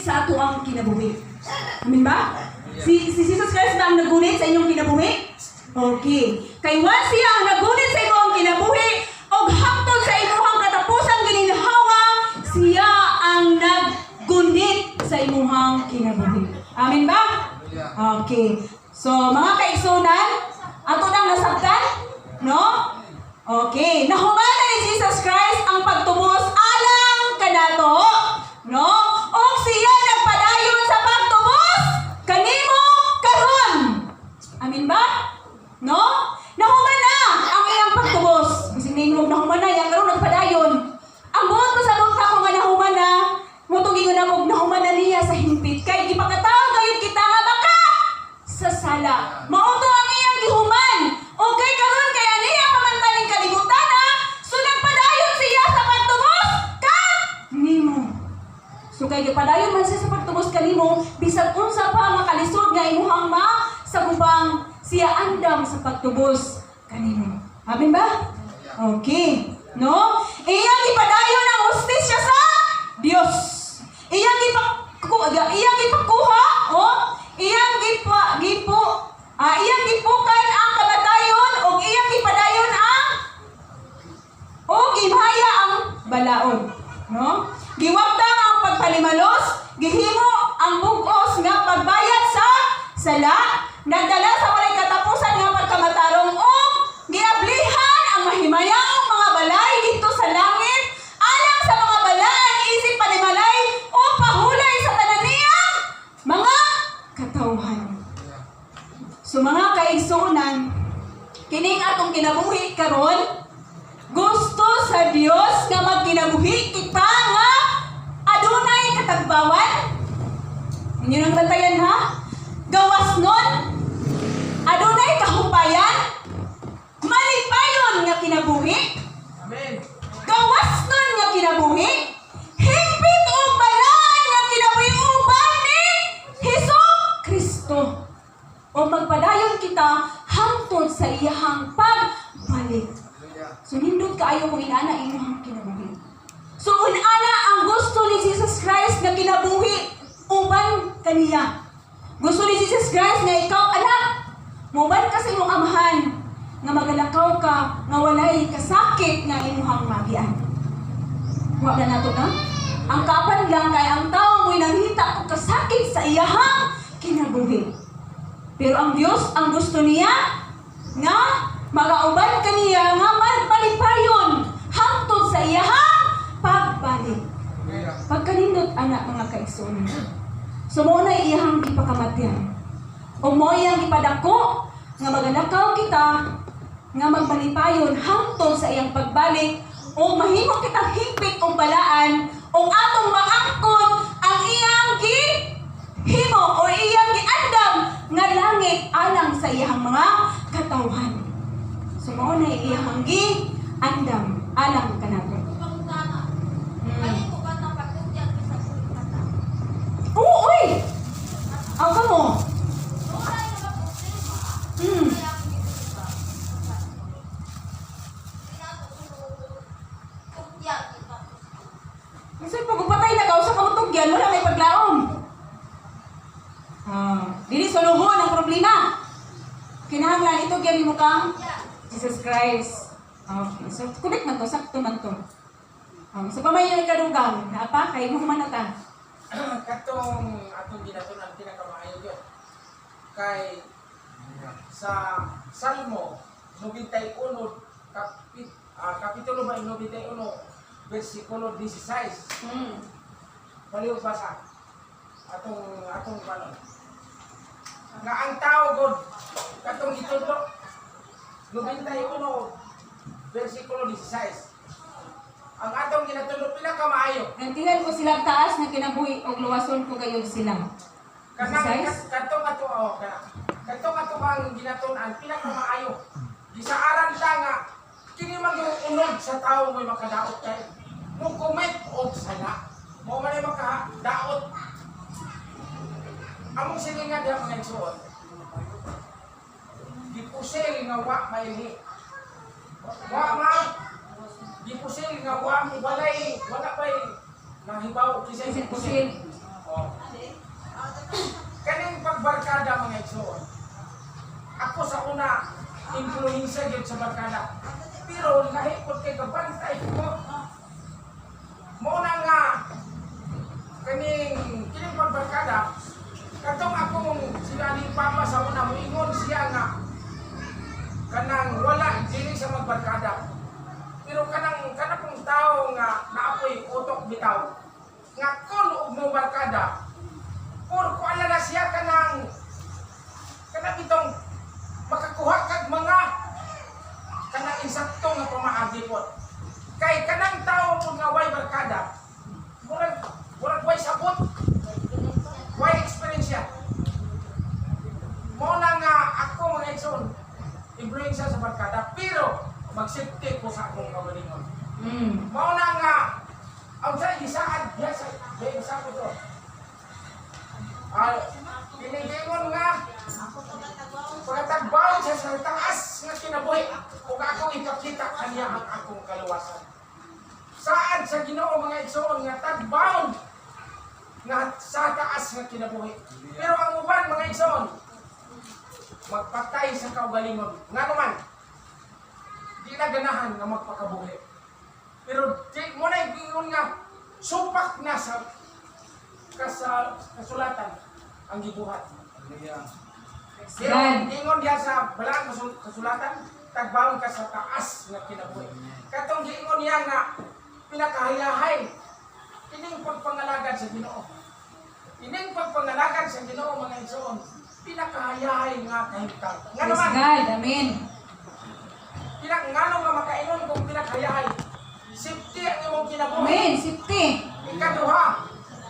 sa ato ang kinabuhi. Amin ba? Si Jesus Christ ba ang nagunit sa inyong kinabuhi? Okay. Kay once siya ang nagunit sa inyong kinabuhi, o hangtod sa inyong katapusan gininhawa, siya ang naggunit sa inyong kinabuhi. Amin ba? Okay. So, mga kaigsunan, ato nang nasabtan, no? Okay. Nahumana ni Jesus Christ ang pagtubos alang kanato, no? O siya nagpadayon sa pagtubos kanimo karon. Amin ba? No? Nahumana ang iyang pagtubos. Kasi ninong nahumana, yang karon nagpadayon. Ang buot ko sa bukta ko nga nahumana, mutugingon ako nahumana niya sa himpit. Kay gipakataw gayud kita nga baka sa sala. Mauto ang iyang gihuman. Okay karon kay aniya pamantaning kalibutan ha. So nagpadayon siya sa pagtubos kanimo. So kay gipadayon man siya sa pagtubos kanimo, bisag unsa pa makalisod nga imuhang sa gubang siya andam sa pagtubos kanimo. Amin ba? Okay. No? Iyang ipadayon ang hustisya sa Dios. Iyang ipakuha, iyang gipukan ang kamatayon o iyang gipadayon ang gimhaya ang balaod. No? Giwagtang ang pagpalimalos, gihimo ang bugos nga pagbayad sa sala, nagdala sa walay katapusan nga pagkamatarong o giablihan ang mahimayang mga balay dito sa langit alang sa mga balaan isip panimalay o pahulay sa tananiyang mga katawhan. So mga kaigsunan, kining atong kinabuhi karon, gusto sa Dios nga magkinabuhi kita nga adunay katagbawan. Inyo nang bantayan ha? Gawas nun, adunay kahupayan, malipayon nga kinabuhi. Amen. Gawas nun nga kinabuhi, higpit o balaan nga kinabuhi uban ni Jesucristo. O magpadayon kita hangtod sa iyahang pagbalik. So nindot kaayo kung inaana imong kinabuhi. So unana ang gusto ni Jesus Christ nga kinabuhi uban kaniya. Gusto ni Jesus Christ nga ikaw anak, muban ka sa imong amahan nga magalakaw ka nga walay kasakit nga imuhang magian. Wa na nato na? Ang kapan lang kay ang tao mo'y nanghita og kasakit sa iyahang kinabuhi. Pero ang Dios ang gusto niya nga magauban kaniya nga magpalipayon hangtod sa iyahang pagbalik. Pagkanindot anak mga kaigsunan. So mo na iyahang ipakamatyan. O mo iyang ipadako nga magalakaw kita nga magpalipayon hangtod sa iyang pagbalik o mahimo kitang higpit o balaan o atong maangkon ang iyang gihimo o iyang giandam nga langit alang sa iyang mga katawhan. So mao na iyang giandam alang kanato. Oo, oy! Ang kamo? Kasi pagpapatay na ka, usa ka utugyan, wala may paglaom. Dili soluhon ang problema. Kinahanglan ito gyud mo kang Jesus Christ. Okay, so connect man to, sakto man to. So pamayon kadugang, apa kay mo man ta. Katong atong ginatunan pinakamaayo yun. Kay sa Salmo 91 kapitulo 91 versikulo 16. Paliw basa. Atong kanon. Nga ang tao god katong itudlo 91 versikulo 16. Ang atong ginatulog pinakamaayo. Nantihan ko silang taas na kinabuhi o luwason ko kayo sila. Kanang katong ato ang ginatunan pinakamaayo. Gisaaran ta nga kini mag-unod sa tao may makadaot kay mo comment og sala. Mo man makadaot. Among silinga diha mga igsoon. Dipusil nga wa maili. Wa ma dipusil nga wala pa'y nahibaw kisay pusil. sa gyud sa barkada. Pero lahi pud kay kabantay ko. Mo na nga kining pagbarkada katong akong sila ni Papa sa una moingon siya nga kanang wala dili sa magbarkada. Pero kanang tao nga naapoy utok bitaw nga kun og mo barkada or ko ala na siya kanang bitong makakuha kag mga kanang insakto nga pamaagi pod. Kay kanang tao pud nga way barkada murag way sabot, way experience siya. Mo na nga ako mga igsoon influensya sa barkada pero magsipti ko sa akong kagalingon. Mo na nga ang sa isaad diya sa ko to. Pinigingon nga pagkatagbaw siya sa taas nga kinabuhi ug ako ipakita kaniya ang akong kaluwasan. Saan sa Ginoo mga igsoon nga tagbaw nga sa taas nga kinabuhi. Pero ang uban mga igsoon magpatay sa kaugalingon. Nga naman di na ganahan nga magpakabuhi. Pero di mo na igingon nga supak na sa kasulatan ang gibuhat. Pero ingon diya sa balang kasulatan, tagbawon ka sa taas nga kinabuhi. Katong giingon niya nga pinakahayahay ining pagpangalagad sa Ginoo. Ining pagpangalagad sa Ginoo mga igsoon, pinakahayahay nga kahimtang. Nga naman, God, amen. ngano nga makaingon kung pinakahayahay. Safety ang imong kinabuhi. Amen, safety. Ikaduha,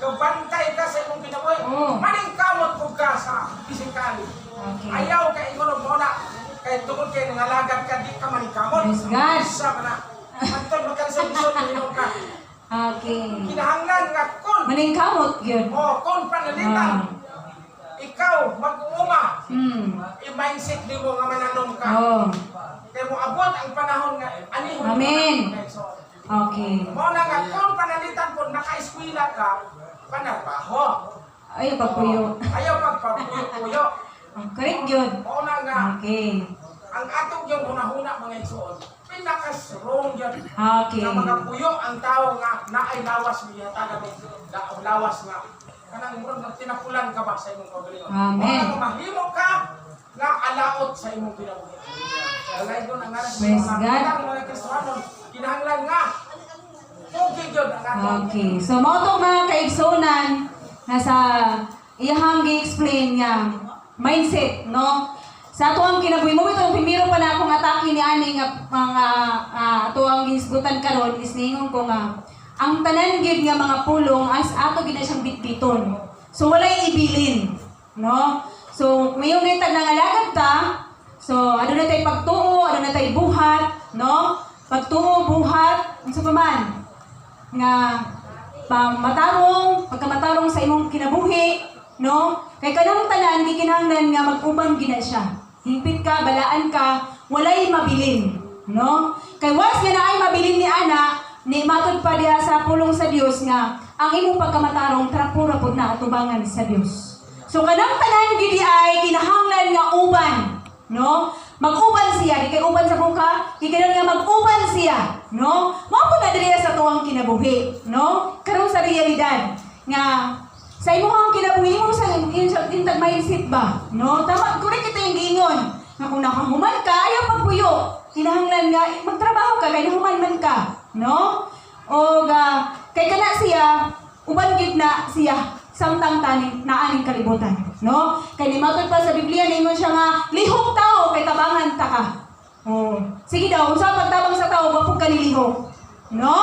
gabantay ka sa imong kinabuhi. Maning kamot ko ka sa pisikali. Okay. Ayaw ka ingon mo na kay tungod kay nangalagad ka di ka maning kamot. Praise God. Sa mana. Antod magkansa-isod minom ka. Okay. Kinahanglan nga kun Maning kamot yun. kun panalitan. Ikaw mag-uuma. I-mindset nimo nga mananom ka. Kay mo abot ang panahon nga anihon. Amen. Okay. Mo na nga kun panalitan pud naka-eskwela ka, panarbaho. Ay, pagpuyo. Ayaw pagpapuyo-puyo. Correct yun. Mo na nga Okay. ang atong yung hunahuna mga igsoon, pinaka-strong yun. Okay. Nga mga puyo ang tao nga naay lawas niya taga lawas nga. Kanang murag nagtinapulan ka ba sa imong kagalingon. Amen. Mo nga mahimo ka nga alaot sa imong kinabuhi. Alay ko ang ngalan Praise sa God. mga Kristiyanon, kinahanglan nga okay gyud ang atong. Okay. So, mao to mga kaigsunan nasa iyahang gi-explain nga mindset, no? Sa ato ang kinabuhi mo itong primero pa na akong atake ni ani nga mga ato ang gisgutan karon is ningon ko nga ang tanan gid nga mga pulong as ato gid na siyang bitbiton. So walay ibilin, no? So mayon ni tag nangalagad ta. So aduna tay pagtuo, aduna tay buhat, no? Pagtuo, buhat, unsa pa man nga pagkamatarong sa imong kinabuhi, no? Kay kanang tanan gikinahanglan nga mag-uban gina siya. Hingpit ka, balaan ka, walay mabilin, no? Kay once nga naay mabilin ni ana, ni matod pa diha sa pulong sa Dios nga ang imong pagkamatarong trapura pud na atubangan sa Dios. So kanang tanan gid ay kinahanglan nga uban, no? Mag-uban siya, di kay uban sa buka, di kay nga mag-uban siya, no? Mao pud na diri sa tuwang kinabuhi, no? Karon sa realidad nga sa imong kinabuhi mo sa intag mindset ba, no? Tama, correct ito yung giingon. Nga kung nakahuman ka, ayaw pagpuyo. Kinahanglan nga magtrabaho ka kay nahuman man ka, no? O kay kana siya uban gid na siya samtang taning naaning kalibutan, no? Kay limatod pa sa Biblia ningon siya nga lihok tao kay tabangan ta ka. Oh, sige daw unsa pagtabang sa tao wa pud kanilihok, no?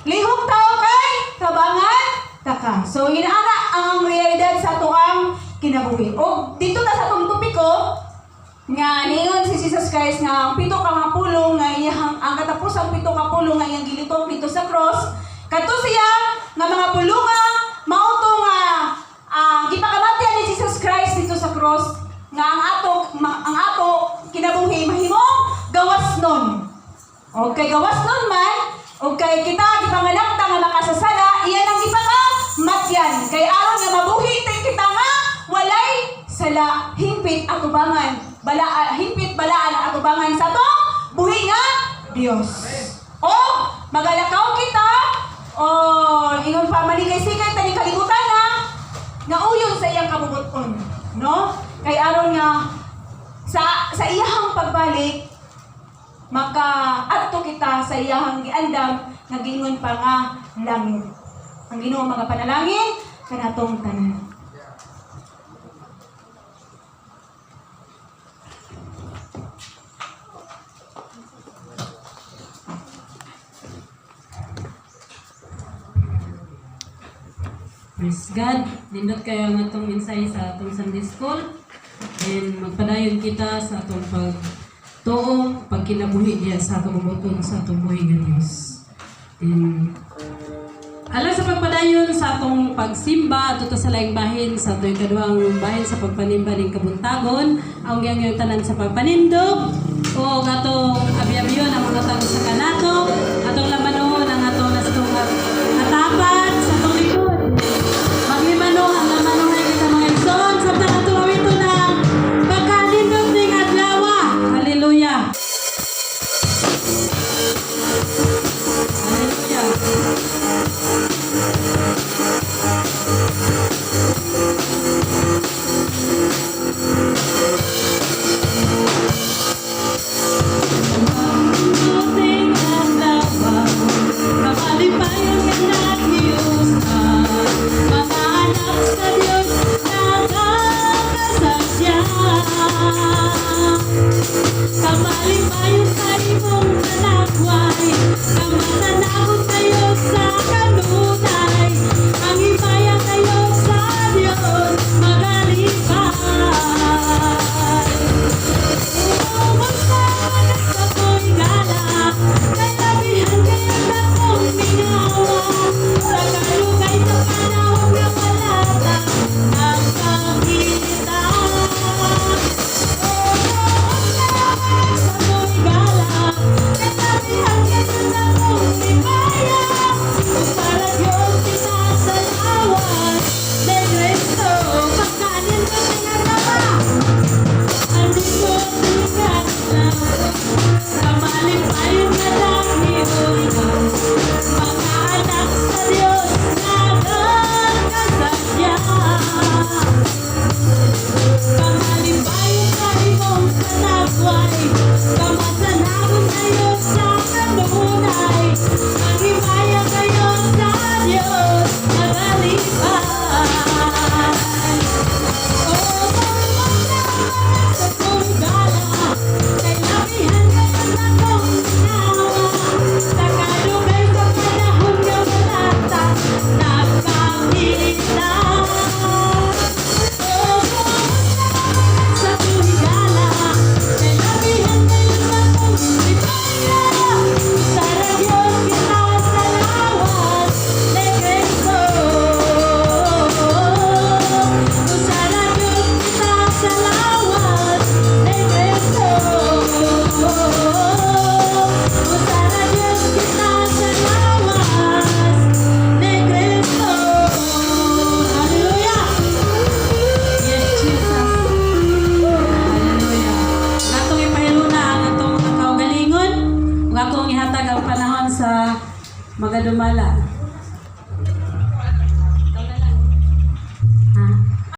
Lihok tao kay tabangan ta ka. So inaana ang realidad sa tuang kinabuhi. O dito ta sa atong topiko nga ningon si Jesus Christ nga ang pito ka nga pulong nga iyang ang katapusang pito ka pulong nga iyang gilitok dito sa cross. Kadto siya nga mga pulunga mao to nga gipakamatyan ni Jesus Christ dito sa cross nga ang ato kinabuhi mahimong gawas nun. Okay, gawas nun man okay kita gipanganak ta nga makasasala iyan ang ipakamatyan kay aron nga mabuhi kita nga walay sala hingpit atubangan himpit balaan ang atubangan sa to kinabuhi nga Dios. O magalakaw kita, o ingon pa manikay-sikay tani kalibutan na nga uyon sa iyang kabubuton, no? Kay aron nga sa iyahang pagbalik makaadto kita sa iyahang giandam nga gingon pa nga langit. Ang Ginoo mga panalangin kanatong tanan. Praise God. Nindot kayo ang atong mensahe sa atong Sunday School. And magpadayon kita sa atong pagtuong, pagkinabuhi diya sa atong bubuton sa atong buhay nga Diyos. And alam sa pagpadayon sa atong pagsimba ato sa laing bahin sa atong ikaduhang bahin sa pagpanimba ning kabuntagon ang giyang tanan sa pagpanindog o atong abi-abiyon ang mga tago sa kanato atong lamanon ang atong nastong atapat sa atong likod maghimano ang lamanon ay kita mga igsoon sa atong awito na pagkanindog ning adlaw. Hallelujah. Kamalipayon sa imong nalakway, kamatanawon kayo sa kanunay, ang himaya kayo sa Diyos magalipay. Umuusan sa ko'y gala, kalabihan kayo na kong minawa, sa kalugay sa panahon na malata, ang pagkita. Magadumala.